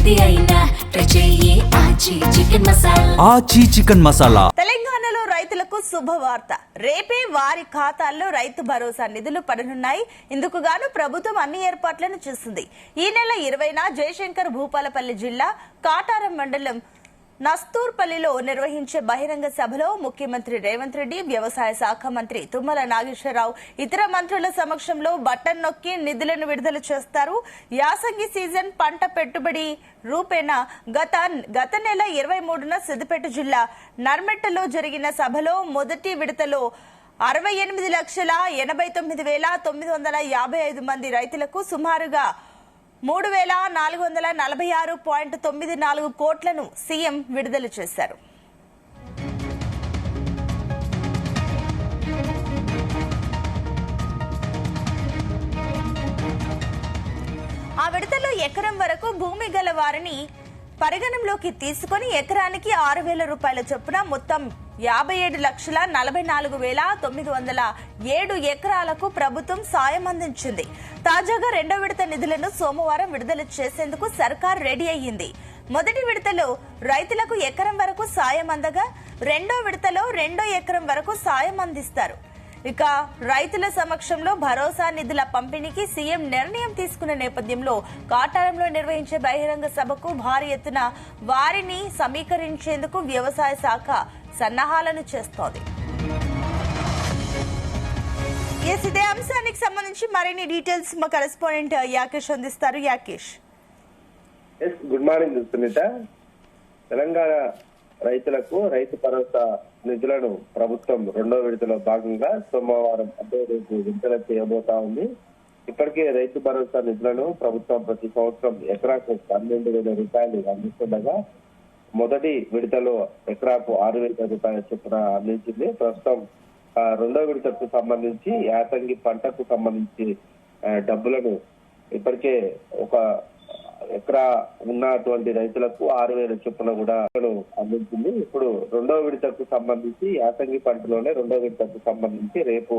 ఆచి చికెన్ మసాలా. తెలంగాణలో రైతులకు శుభవార్త. రేపే వారి ఖాతాల్లో రైతు భరోసా నిధులు పడనున్నాయి. ఇందుకు గాను ప్రభుత్వం అన్ని ఏర్పాట్లను చేసింది. ఈ నెల 20న జయశంకర్ భూపాలపల్లి జిల్లా కాటారం మండలం నస్తూర్పల్లిలో నిర్వహించే బహిరంగ సభలో ముఖ్యమంత్రి రేవంత్ రెడ్డి, వ్యవసాయ శాఖ మంత్రి తుమ్మల నాగేశ్వరరావు ఇతర మంత్రుల సమక్షంలో బటన్ నొక్కి నిధులను విడుదల చేస్తారు. యాసంగి సీజన్ పంట పెట్టుబడి రూపేణ గత నెల 23న సిద్దిపేట జిల్లా నర్మెట్టలో జరిగిన సభలో మొదటి విడతలో 68,89,955 మంది రైతులకు సుమారుగా 3,446.94 కోట్లను సీఎం విడుదల చేశారు. ఆ విడతలో ఎకరం వరకు భూమి గల వారిని పరిగణంలోకి తీసుకుని ఎకరానికి 6,000 రూపాయల చొప్పున మొత్తం 57,44,907 ఎకరాలకు ప్రభుత్వం సాయం అందించింది. తాజాగా రెండో విడత నిధులను సోమవారం విడుదల చేసేందుకు సర్కార్ రెడీ అయ్యింది. మొదటి విడతలో రైతులకు ఎకరం వరకు సాయం అందగా రెండో విడతలో 2 ఎకరం వరకు సాయం అందిస్తారు. ఇక రైతుల సమక్షంలో భరోసా నిధుల పంపిణీకి సీఎం నిర్ణయం తీసుకున్న నేపథ్యంలో కాటారంలో నిర్వహించే బహిరంగ సభకు భారీ ఎత్తున వారిని సమీకరించేందుకు వ్యవసాయ శాఖ సన్నాహాలను చేస్తోంది. ఇదే అంశానికి సంబంధించి మరిన్ని డీటెయిల్స్ మా కరెస్పాండెంట్ యాకేష్ అందిస్తారు. Yakesh, good morning Sunitha. తెలంగాణ రైతులకు రైతు భరోసా నిధులను ప్రభుత్వం రెండో విడతలో భాగంగా సోమవారం అదే రేపు విడుదల చేయబోతా ఉంది. ఇప్పటికే రైతు భరోసా నిధులను ప్రభుత్వం ప్రతి సంవత్సరం ఎకరాకు 12,000 రూపాయలు అందిస్తుండగా మొదటి విడతలో ఎకరాకు 6,000 రూపాయల చొప్పున అందించింది. ప్రస్తుతం రెండో విడతకు సంబంధించి యాసంగి పంటకు సంబంధించి డబ్బులను ఇప్పటికే ఒక ఎకరా ఉన్నటువంటి రైతులకు 6,000 చొప్పున కూడా అందించింది. ఇప్పుడు రెండో విడతకు సంబంధించి యాసంగి పంటలోనే రెండో విడతకు సంబంధించి రేపు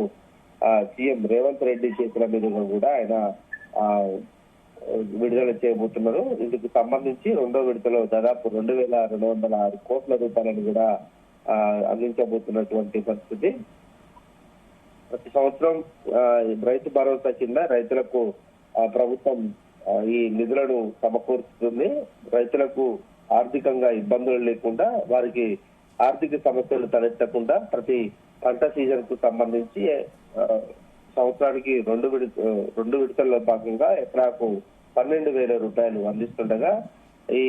సీఎం రేవంత్ రెడ్డి చేతుల మీదుగా కూడా ఆయన విడుదల చేయబోతున్నారు. ఇందుకు సంబంధించి రెండో విడతలో దాదాపు 2,206 కోట్ల రూపాయలను కూడా అందించబోతున్నటువంటి పరిస్థితి. ప్రతి సంవత్సరం రైతు భరోసా కింద రైతులకు ప్రభుత్వం ఈ నిధులను సమకూరుస్తుంది. రైతులకు ఆర్థికంగా ఇబ్బందులు లేకుండా, వారికి ఆర్థిక సమస్యలు తలెత్తకుండా ప్రతి పంట సీజన్ కు సంబంధించి సంవత్సరానికి రెండు విడతల్లో భాగంగా ఎకరాకు 12,000 రూపాయలు అందిస్తుండగా ఈ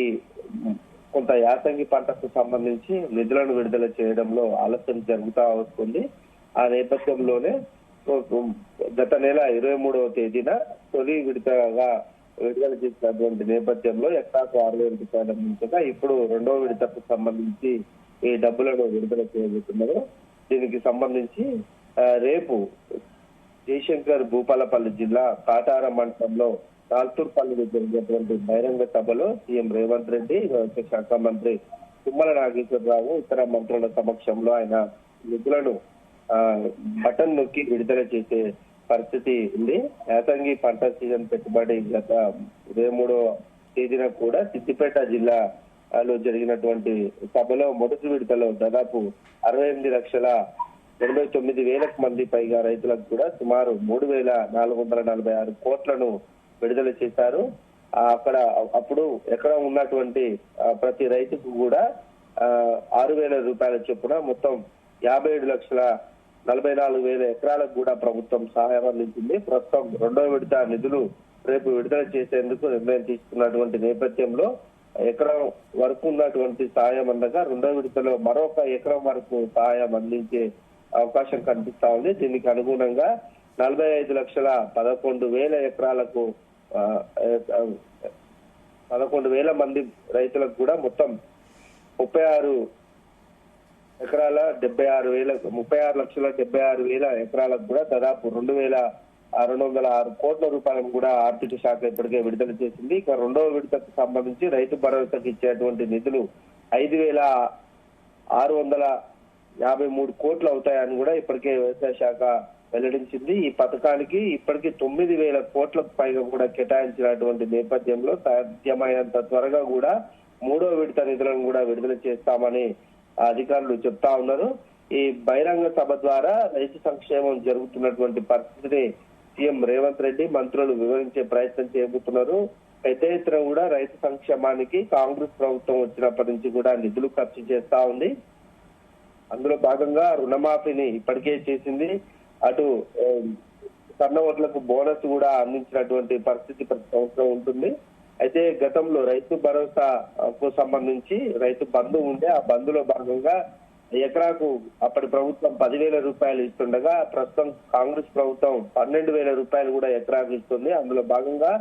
కొంత యాసంగి పంటకు సంబంధించి నిధులను విడుదల చేయడంలో ఆలస్యం జరుగుతూ వస్తుంది. ఆ నేపథ్యంలోనే గత నెల 23వ తేదీన తొలి విడతగా విడుదల చేసినటువంటి నేపథ్యంలో ఎకరాకు 6,000 రూపాయల నుంచగా ఇప్పుడు రెండో విడతకు సంబంధించి ఈ డబ్బులను విడుదల చేయబోతున్నారు. దీనికి సంబంధించి రేపు జయశంకర్ భూపాలపల్లి జిల్లా కాటారం మండలంలో నాల్తూర్పల్లిలో జరిగినటువంటి బహిరంగ సభలో సీఎం రేవంత్ రెడ్డి, వ్యవసాయ శాఖ మంత్రి తుమ్మల నాగేశ్వరరావు ఇతర మంత్రుల సమక్షంలో ఆయన నిధులను బటన్ నొక్కి విడుదల చేసే పరిస్థితి ఉంది. యాసంగి పంట సీజన్ పెట్టుబడి గత 23వ తేదీన కూడా సిద్దిపేట జిల్లాలో జరిగినటువంటి సభలో మొదటి విడతలో దాదాపు 68,89,000 మంది పైగా రైతులకు కూడా సుమారు 3,446 కోట్లను విడుదల చేశారు. అప్పుడు ఎక్కడ ఉన్నటువంటి ప్రతి రైతుకు కూడా 6,000 రూపాయల చొప్పున మొత్తం 57,44,000 ఎకరాలకు కూడా ప్రభుత్వం సహాయం అందించింది. ప్రస్తుతం రెండో విడత నిధులు రేపు విడుదల చేసేందుకు నిర్ణయం తీసుకున్నటువంటి నేపథ్యంలో ఎకరం వరకు ఉన్నటువంటి సహాయం అందగా రెండో విడతలో మరొక ఎకరం వరకు సహాయం అందించే అవకాశం కనిపిస్తా ఉంది. దీనికి అనుగుణంగా 45,11,000 ఎకరాలకు 11,000 మంది రైతులకు కూడా మొత్తం 36,76,000 ఎకరాలకు కూడా దాదాపు 2,206 కోట్ల రూపాయలను కూడా ఆర్థిక శాఖ ఇప్పటికే విడుదల చేసింది. ఇక రెండవ విడతకు సంబంధించి రైతు భరోసాకి ఇచ్చేటువంటి నిధులు 5,653 కోట్లు అవుతాయని కూడా ఇప్పటికే వ్యవసాయ శాఖ వెల్లడించింది. ఈ పథకానికి ఇప్పటికీ 9,000 కోట్లకు పైగా కూడా కేటాయించినటువంటి నేపథ్యంలో సాధ్యమైనంత త్వరగా కూడా 3వ విడత నిధులను కూడా విడుదల చేస్తామని అధికారులు చెప్తా ఉన్నారు. ఈ బహిరంగ సభ ద్వారా రైతు సంక్షేమం జరుగుతున్నటువంటి పరిస్థితిని సీఎం రేవంత్ రెడ్డి మంత్రులు వివరించే ప్రయత్నం చేయబోతున్నారు. పెద్ద ఎత్తున కూడా రైతు సంక్షేమానికి కాంగ్రెస్ ప్రభుత్వం వచ్చినప్పటి నుంచి కూడా నిధులు ఖర్చు చేస్తా ఉంది. అందులో భాగంగా రుణమాఫీని ఇప్పటికే చేసింది. అటు సన్న ఓట్లకు బోనస్ కూడా అందించినటువంటి పరిస్థితి ప్రతి సంవత్సరం ఉంటుంది. అయితే గతంలో రైతు భరోసాకు సంబంధించి రైతు బంధు ఉండే ఆ బంధులో భాగంగా ఎకరాకు అప్పటి ప్రభుత్వం 10,000 రూపాయలు ఇస్తుండగా ప్రస్తుతం కాంగ్రెస్ ప్రభుత్వం 12,000 రూపాయలు కూడా ఎకరాకు ఇస్తుంది. అందులో భాగంగా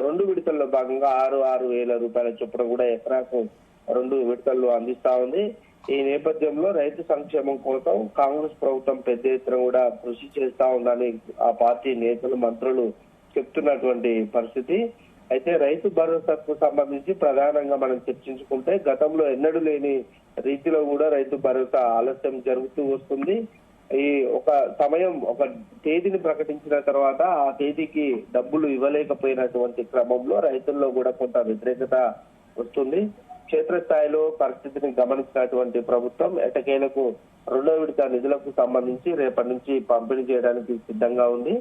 2 విడతల్లో భాగంగా 6,000 రూపాయల చొప్పున కూడా ఎకరాకు 2 విడతల్లో అందిస్తా ఉంది. ఈ నేపథ్యంలో రైతు సంక్షేమం కోసం కాంగ్రెస్ ప్రభుత్వం పెద్ద ఎత్తున కూడా కృషి చేస్తా ఉందని ఆ పార్టీ నేతలు మంత్రులు చెప్తున్నటువంటి పరిస్థితి. అయితే రైతు భరోసాకు సంబంధించి ప్రధానంగా మనం చర్చించుకుంటే గతంలో ఎన్నడూ లేని రీతిలో కూడా రైతు భరోసా ఆలస్యం జరుగుతూ వస్తుంది. ఈ ఒక తేదీని ప్రకటించిన తర్వాత ఆ తేదీకి డబ్బులు ఇవ్వలేకపోయినటువంటి క్రమంలో రైతుల్లో కూడా కొంత వ్యతిరేకత వస్తుంది. క్షేత్రస్థాయిలో పరిస్థితిని గమనించినటువంటి ప్రభుత్వం ఎటకేలకు 2వ విడత నిధులకు సంబంధించి రేపటి నుంచి పంపిణీ చేయడానికి సిద్ధంగా ఉంది.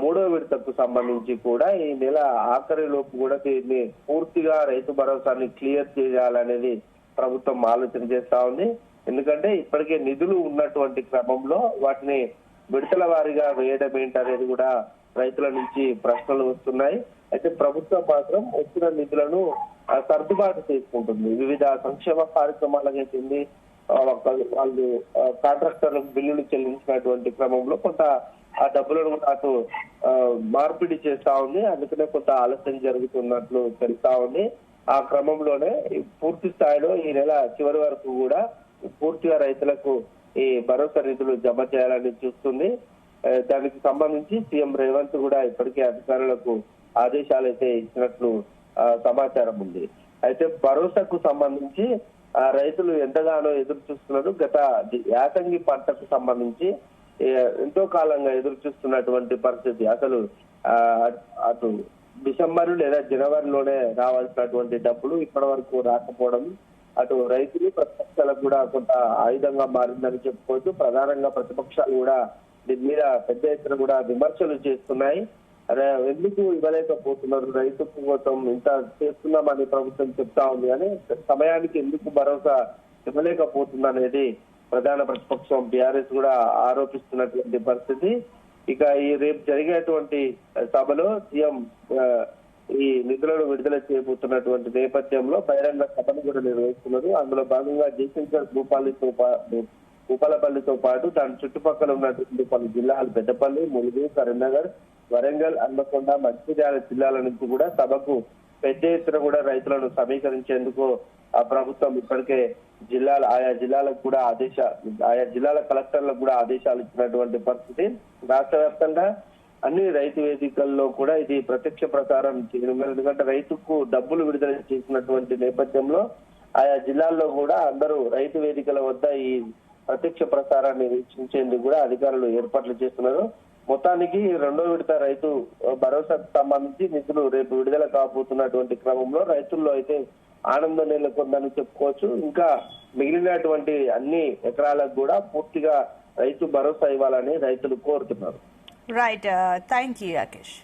3వ విడతకు సంబంధించి కూడా ఈ నెల ఆఖరిలోపు కూడా దీన్ని పూర్తిగా రైతు భరోసాని క్లియర్ చేయాలనేది ప్రభుత్వం ఆలోచన చేస్తా ఉంది. ఎందుకంటే ఇప్పటికే నిధులు ఉన్నటువంటి క్రమంలో వాటిని విడతల వారీగా వేయడం ఏంటనేది కూడా రైతుల నుంచి ప్రశ్నలు వస్తున్నాయి. అయితే ప్రభుత్వం మాత్రం వచ్చిన నిధులను సర్దుబాటు చేసుకుంటుంది. వివిధ సంక్షేమ కార్యక్రమాలకైతుంది వాళ్ళు కాంట్రాక్టర్లకు బిల్లులు చెల్లించినటువంటి క్రమంలో కొంత ఆ డబ్బులను అటు మార్పిడి చేస్తా ఉంది. అందుకనే కొంత ఆలస్యం జరుగుతున్నట్లు తెలుస్తా ఉంది. ఆ క్రమంలోనే పూర్తి స్థాయిలో ఈ నెల చివరి వరకు కూడా పూర్తిగా రైతులకు ఈ భరోసా నిధులు జమ చేయాలని చూస్తుంది. దానికి సంబంధించి సీఎం రేవంత్ కూడా ఇప్పటికే అధికారులకు ఆదేశాలు అయితే ఇచ్చినట్లు సమాచారం ఉంది. అయితే భరోసాకు సంబంధించి రైతులు ఎంతగానో ఎదురు చూస్తున్నారు. గత యాసంగి పంటకు సంబంధించి ఎంతో కాలంగా ఎదురు చూస్తున్నటువంటి పరిస్థితి. అసలు అటు డిసెంబర్ లేదా జనవరిలోనే రావాల్సినటువంటి డబ్బులు ఇప్పటి వరకు రాకపోవడం అటు రైతులు ప్రతిపక్షాలకు కూడా కొంత ఆయుధంగా మారిందని చెప్పుకోవచ్చు. ప్రధానంగా ప్రతిపక్షాలు కూడా దీని మీద పెద్ద ఎత్తున కూడా విమర్శలు చేస్తున్నాయి. ఎందుకు ఇవ్వలేకపోతున్నారు, రైతు కోసం ఇంత చేస్తున్నామని ప్రభుత్వం చెప్తా ఉంది అని సమయానికి ఎందుకు భరోసా ఇవ్వలేకపోతుంది అనేది ప్రధాన ప్రతిపక్షం టీఆర్ఎస్ కూడా ఆరోపిస్తున్నటువంటి పరిస్థితి. ఇక ఈ రేపు జరిగేటువంటి సభలో సీఎం ఈ నిధులను విడుదల చేయబోతున్నటువంటి నేపథ్యంలో బహిరంగ సభను కూడా నిర్వహిస్తున్నారు. అందులో భాగంగా జయశంకర్ భూపాలపల్లితో పాటు దాని చుట్టుపక్కల ఉన్నటువంటి పలు జిల్లాలు పెద్దపల్లి, ములుగు, కరీంనగర్, వరంగల్, హన్మకొండ, మంచిర్యాల జిల్లాల నుంచి కూడా సభకు పెద్ద ఎత్తున కూడా రైతులను సమీకరించేందుకు ఆ ప్రభుత్వం ఇప్పటికే ఆయా జిల్లాలకు కూడా ఆయా జిల్లాల కలెక్టర్లకు కూడా ఆదేశాలు ఇచ్చినటువంటి పరిస్థితి. రాష్ట్ర వ్యాప్తంగా అన్ని రైతు వేదికల్లో కూడా ఇది ప్రత్యక్ష ప్రసారం చేయడం. ఎందుకంటే రైతుకు డబ్బులు విడుదల చేసినటువంటి నేపథ్యంలో ఆయా జిల్లాల్లో కూడా అందరూ రైతు వేదికల వద్ద ఈ ప్రత్యక్ష ప్రసారాన్ని వీక్షించేందుకు కూడా అధికారులు ఏర్పాట్లు చేస్తున్నారు. మొత్తానికి 2వ విడత రైతు భరోసాకు సంబంధించి నిధులు రేపు విడుదల కాబోతున్నటువంటి క్రమంలో రైతుల్లో అయితే ఆనందం నెలకొందని చెప్పుకోవచ్చు. ఇంకా మిగిలినటువంటి అన్ని ఎకరాలకు కూడా పూర్తిగా రైతు భరోసా ఇవ్వాలని రైతులు కోరుతున్నారు. Right, thank you Rakesh.